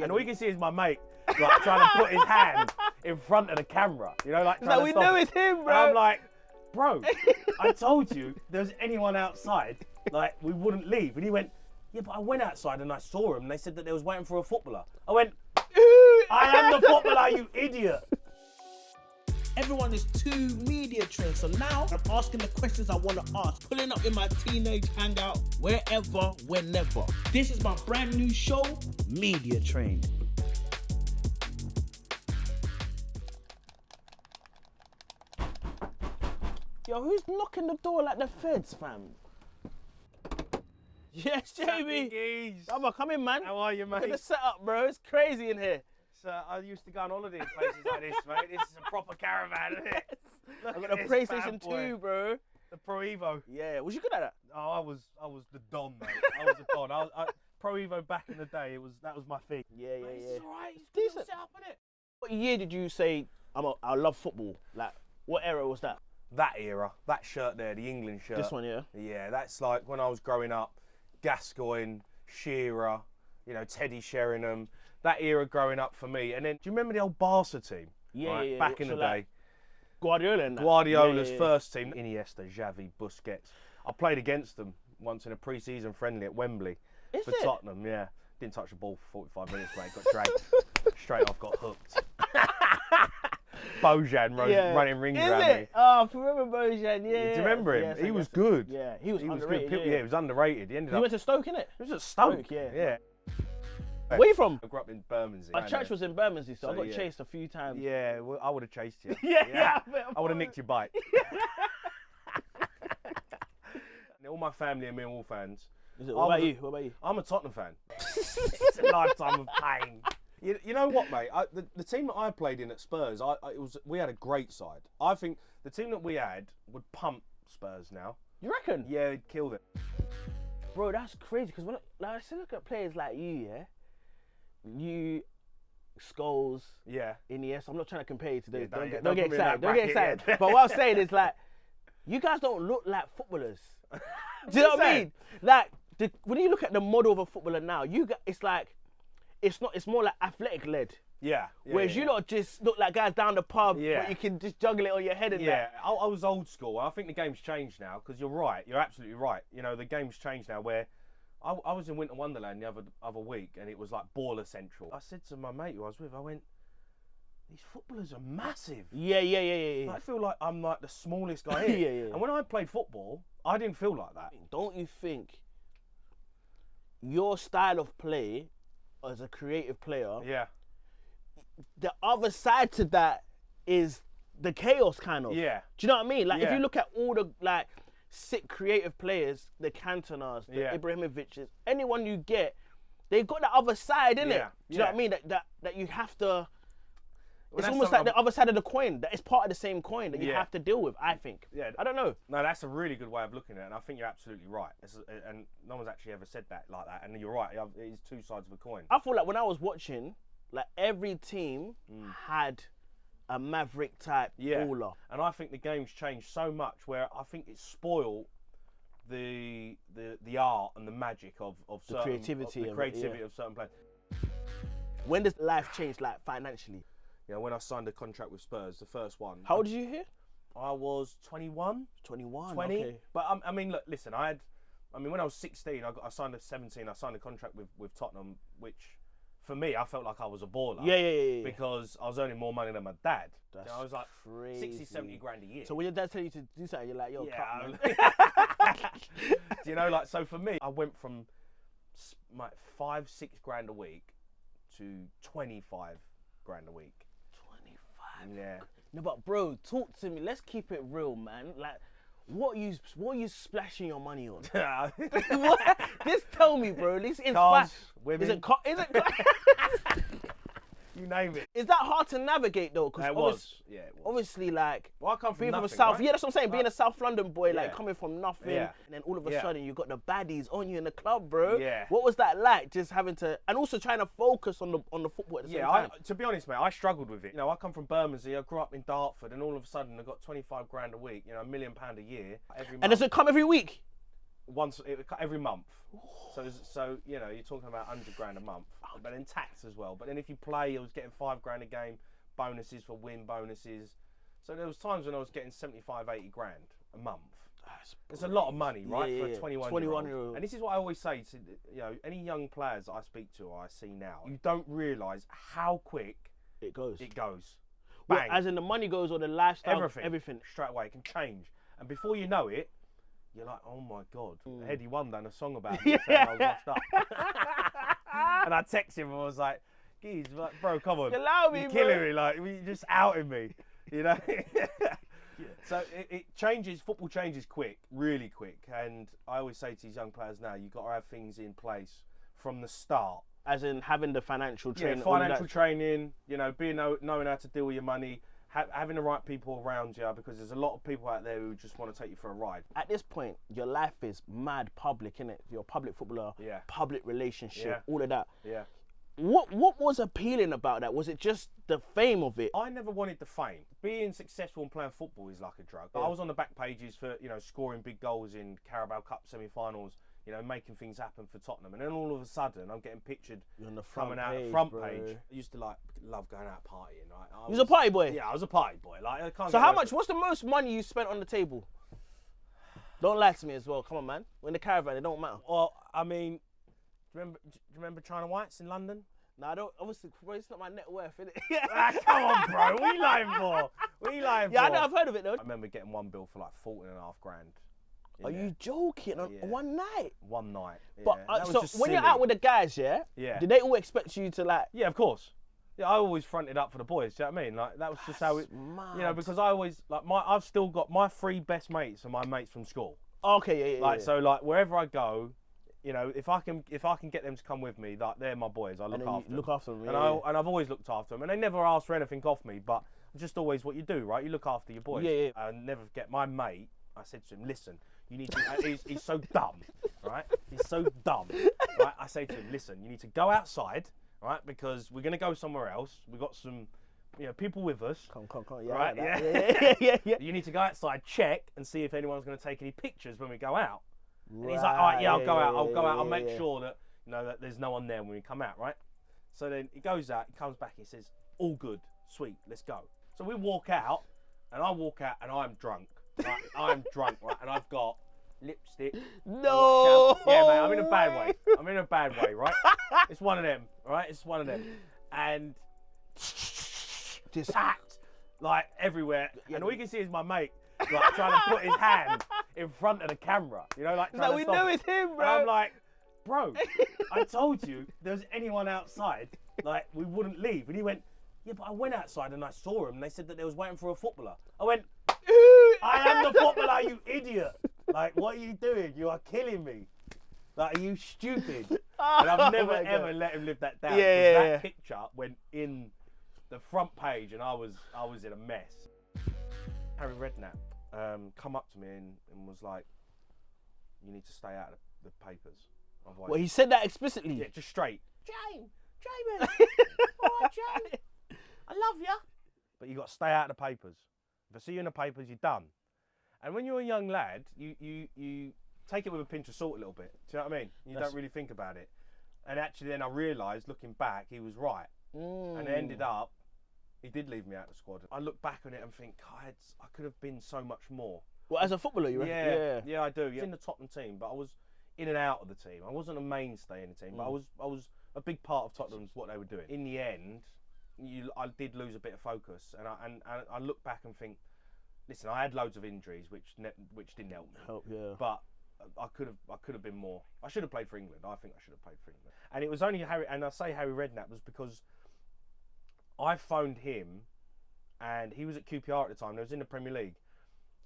and all you can see is my mate like trying to put his hand in front of the camera. You know, like It's like, we know it's him, bro. And I'm like, bro, I told you if there was anyone outside, like we wouldn't leave. And he went, yeah, but I went outside and I saw him and they said that they was waiting for a footballer. I went, I am the footballer, you idiot. Everyone is too media trained, so now I'm asking the questions I want to ask, pulling up in my teenage hangout, wherever, whenever. This is my brand new show, Media Trained. Yo, who's knocking the door like the feds, fam? Yes, JB. Come come in, man. How are you, mate? Look at the setup, bro. It's crazy in here. I used to go on holiday in places like this, mate. This is a proper caravan, isn't it? I've got a PlayStation 2, bro. The Pro Evo. Yeah, was you good at that? Oh, I was the don, mate. I was a don. Pro Evo back in the day, that was my thing. Yeah. It's alright. It's decent. Set up, innit? What year did you say I love football? Like, what era was that? That era, that shirt there, the England shirt. This one, yeah. Yeah, that's like when I was growing up. Gascoigne, Shearer, you know, Teddy Sheringham. That era growing up for me. And then, do you remember the old Barca team? Yeah, right, yeah. Back in the day. Guardiola and that. Guardiola's first team. Iniesta, Xavi, Busquets. I played against them once in a pre-season friendly at Wembley for Tottenham. Yeah, didn't touch the ball for 45 minutes, mate. Got dragged straight off. Got hooked. Bojan running rings around me. Oh, I remember Bojan. Yeah. Do you remember him? He was good. Yeah, he was underrated. Good. Yeah, he was underrated. He went to Stoke, innit? He was at Stoke. Yeah. Where you from? I grew up in Bermondsey. My church was in Bermondsey, so I got chased a few times. Yeah, well, I would have chased you. Yeah. I would have nicked your bike. All my family are Millwall fans. What about you? I'm a Tottenham fan. It's a lifetime of pain. You know what, mate? The team that I played in at Spurs, we had a great side. I think the team that we had would pump Spurs now. You reckon? Yeah, it'd kill them. Bro, that's crazy, because when I look at players like you, you, Scholes, Iniesta. I'm not trying to compare you to those. Don't get excited. But what I'm saying is, like, you guys don't look like footballers. Do you know what I mean? Like, when you look at the model of a footballer now, it's like, it's more like athletic led. Yeah. Whereas you lot just look like guys down the pub, but you can just juggle it on your head and that. Yeah, I was old school. I think the game's changed now, because you're right. You're absolutely right. You know, the game's changed now where I was in Winter Wonderland the other week and it was like baller central. I said to my mate who I was with, I went, these footballers are massive. Yeah. I feel like I'm like the smallest guy here. Yeah. And when I played football, I didn't feel like that. Don't you think your style of play as a creative player, the other side to that is the chaos kind of. Yeah. Do you know what I mean? Like if you look at all the like sick creative players, the Cantonas, the Ibrahimoviches, anyone you get, they got the other side, innit? Yeah. Do you know what I mean? That you have to. It's almost like the other side of the coin. That is part of the same coin that you have to deal with, I think. Yeah. I don't know. No, that's a really good way of looking at it, and I think you're absolutely right. And no one's actually ever said that like that. And you're right. It is two sides of a coin. I feel like when I was watching, like every team had a maverick type baller. And I think the game's changed so much where I think it's spoiled the art and the magic of certain creativity of certain players. When does life change, like financially? You know, when I signed a contract with Spurs, the first one. How old are you here? I was 21. 21, 20. okay. But I mean, look, listen, when I was 16, I signed at 17, I signed a contract with Tottenham, which for me, I felt like I was a baller. Yeah. Because I was earning more money than my dad. That's I was like crazy. 60, 70 grand a year. So when your dad tell you to do something, you're like, yo, cut, man. Do you know, like, so for me, I went from like 5-6 grand a week to 25 grand a week. 25? Yeah. No, but bro, talk to me. Let's keep it real, man. Like, what are you splashing your money on? What? Just tell me, bro. At least cars, women. Is it You name it. Is that hard to navigate though? It was. Yeah, it was. Obviously, like, well, I come from being nothing, from a South. right? Yeah, that's what I'm saying. Being a South London boy, like coming from nothing, Yeah. and then all of a sudden you got the baddies on you in the club, bro. Yeah. What was that like? Just having to, and also trying to focus on the football at the same time. To be honest, mate, I struggled with it. You know, I come from Bermondsey. I grew up in Dartford, and all of a sudden I got 25 grand a week. You know, £1 million a year every month. And does it come every week? every month. So you know, you're talking about £100 a month, but then tax as well. But then if you play, I was getting £5 a game, bonuses for win bonuses. So there was times when I was getting 75, 80 grand a month. It's a lot of money, right, for a 21-year-old. And this is what I always say to, you know, any young players that I speak to or I see now. You don't realise how quick it goes. Bang. Well, as in the money goes or the lifestyle, everything. Straight away, it can change. And before you know it, you're like, oh my God. Heady One done a song about me saying I was washed up. And I texted him and I was like, geez, like, bro, come on. You're killing me. Like, you're just outing me, you know? So it changes, football changes quick, really quick. And I always say to these young players now, you've got to have things in place from the start. As in having the financial training. Yeah, financial training, you know, knowing how to deal with your money, having the right people around you, because there's a lot of people out there who just want to take you for a ride. At this point, your life is mad public, innit? You're a public footballer, public relationship, all of that. Yeah. What was appealing about that? Was it just the fame of it? I never wanted the fame. Being successful and playing football is like a drug. I was on the back pages for, you know, scoring big goals in Carabao Cup semi-finals, you know, making things happen for Tottenham. And then all of a sudden, I'm getting pictured on the coming out the front page. I used to love going out partying. Right? You was a party boy? Yeah, I was a party boy. Like, I can't. So how much? What's the most money you spent on the table? Don't lie to me as well. Come on, man. We're in the caravan. It don't matter. Well, I mean, do you remember China Whites in London? No, I don't. Obviously, bro, it's not my net worth, is it? Come on, bro. What are you lying for? Yeah, I know. I've heard of it though. I remember getting one bill for like 14.5 grand. Are you joking? On one night? One night. Yeah. But so when you're out with the guys, yeah, did they all expect you to like? Yeah, of course. Yeah, I always fronted up for the boys. Do you know what I mean? Like that was just how it. Mad. You know, because I always I've still got my 3 best mates are my mates from school. Okay, yeah. So like wherever I go, you know, if I can get them to come with me, like they're my boys. I look after them. Look after them. And I've always looked after them, and they never asked for anything off me. But just always what you do, right? You look after your boys. Yeah. I never forget my mate. I said to him, listen, you need to. he's so dumb, right? He's so dumb, right? I say to him, listen, you need to go outside, right? Because we're gonna go somewhere else. We've got some, you know, people with us. Come. Yeah, right? Yeah. You need to go outside, check, and see if anyone's gonna take any pictures when we go out. And he's like, all right, yeah, I'll go out. I'll make sure that, you know, that there's no one there when we come out, right? So then he goes out, he comes back, he says, all good, sweet, let's go. So we walk out, and I walk out, and I'm drunk. Right? I'm drunk, right? And I've got lipstick. No. Yeah, mate, I'm in a bad way, right? It's one of them, right? It's one of them. And just tapped, like, everywhere. And all you can see is my mate, like, trying to put his hand in front of the camera, you know, like we know it's him, bro. And I'm like, bro, I told you there was anyone outside, like we wouldn't leave. And he went, yeah, but I went outside and I saw him and they said that they was waiting for a footballer. I went, I am the footballer, you idiot. Like, what are you doing? You are killing me. Like, are you stupid? And I've never ever let him live that down. That picture went in the front page and I was in a mess. Harry Redknapp come up to me and was like, you need to stay out of the papers. Well, he said that explicitly? Yeah, just straight. Jamie, all right, Jamie, I love you. But you got to stay out of the papers. If I see you in the papers, you're done. And when you're a young lad, you take it with a pinch of salt a little bit. Do you know what I mean? You don't really think about it. And actually then I realised, looking back, he was right. And it ended up, he did leave me out of the squad. I look back on it and think, God, I could have been so much more. Well, as a footballer, you reckon? Yeah, I do. I was in the Tottenham team, but I was in and out of the team. I wasn't a mainstay in the team, but I was a big part of Tottenham's what they were doing. In the end, I did lose a bit of focus, and I look back and think, listen, I had loads of injuries, which didn't help me. But I could have been more. I should have played for England. I think I should have played for England. And it was only Harry, and I say Harry Redknapp was because I phoned him, and he was at QPR at the time. He was in the Premier League,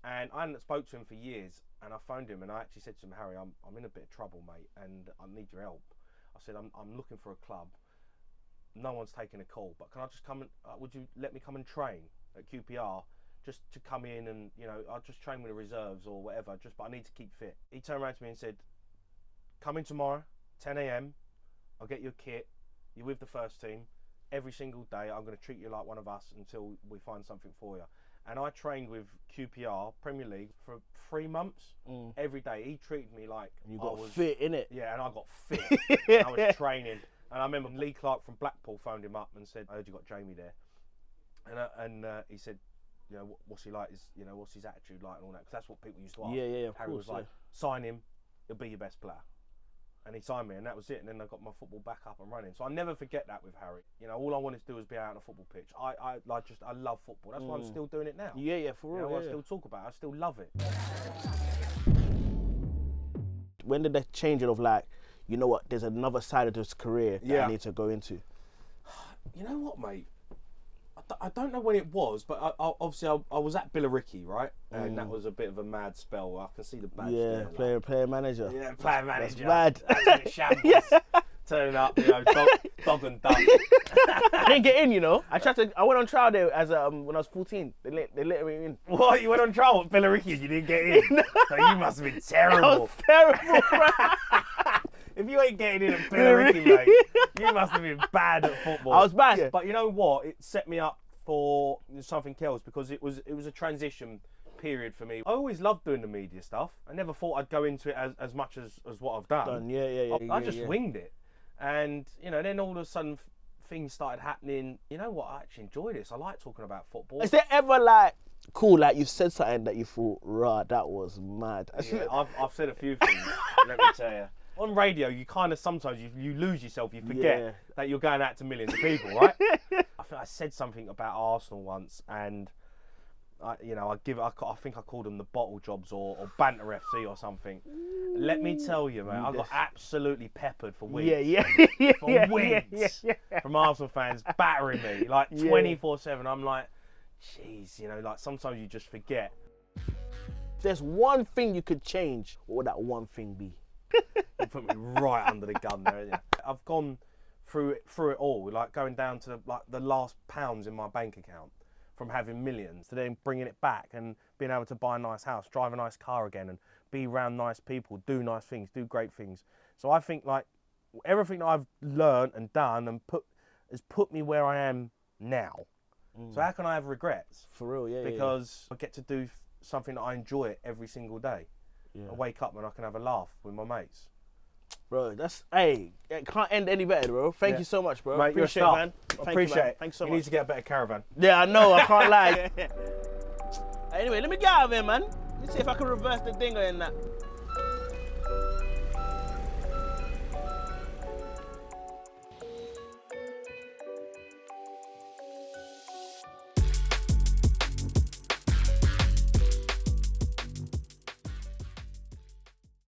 and I hadn't spoke to him for years. And I phoned him, and I actually said to him, Harry, I'm in a bit of trouble, mate, and I need your help. I said, I'm looking for a club. No one's taking a call, but can I just come and would you let me come and train at QPR? Just to come in and, you know, I'll just train with the reserves or whatever, but I need to keep fit. He turned around to me and said, come in tomorrow, 10 a.m, I'll get you a kit, you're with the first team, every single day I'm going to treat you like one of us until we find something for you. And I trained with QPR, Premier League, for 3 months. Every day. He treated me like you got fit, innit? Yeah, and I got fit. And I was training. And I remember Lee Clark from Blackpool phoned him up and said, I heard you got Jamie there. And he said, you know, what's he like? You know, what's his attitude like and all that? Because that's what people used to ask. Yeah, of Harry course, was like, sign him, he'll be your best player. And he signed me, and that was it. And then I got my football back up and running. So I never forget that with Harry. You know, all I wanted to do was be out on a football pitch. I love football. That's why I'm still doing it now. Yeah, for real. I still talk about it. I still love it. When did the changing of like, you know what, there's another side of this career that I need to go into? You know what, mate? I don't know when it was, but obviously I was at Billericay, right? And that was a bit of a mad spell. I can see the badge there. Player manager. Yeah, player manager. That's mad. Absolute shambles. Turning up, you know, dog and duck. I didn't get in, you know. I went on trial there as when I was 14. They let me in. What? You went on trial at Billericay? You didn't get in? So you must have been terrible. That was terrible, bro. If you ain't getting in at Billericay, mate, you must have been bad at football. I was bad. Yeah. But you know what? It set me up for something else because it was a transition period for me. I always loved doing the media stuff. I never thought I'd go into it as much as what I've done. I just winged it. And, you know, then all of a sudden things started happening. You know what? I actually enjoy this. I like talking about football. Is there ever like, cool, like you've said something that you thought, rah, that was mad? Yeah, I've said a few things, let me tell you. On radio, you kind of sometimes you lose yourself. You forget that you're going out to millions of people, right? I think I said something about Arsenal once, and I think I called them the bottle jobs or Banter FC or something. Let me tell you, man, I got absolutely peppered for weeks. For weeks from Arsenal fans battering me like 24/7. I'm like, jeez, you know, like sometimes you just forget. If there's one thing you could change, what would that one thing be? You put me right under the gun there. Yeah. I've gone through it all, like going down to like the last pounds in my bank account, from having millions to then bringing it back and being able to buy a nice house, drive a nice car again, and be around nice people, do nice things, do great things. So I think like everything that I've learned and done and has put me where I am now. So how can I have regrets? For real, yeah. Because I get to do something that I enjoy every single day. Yeah. I wake up and I can have a laugh with my mates. Bro, it can't end any better, bro. Thank you so much, bro. Mate, appreciate it, man. Appreciate it. Thanks so much. You need to get a better caravan. Yeah, I know. I can't lie. Anyway, let me get out of here, man. Let me see if I can reverse the dinger in that.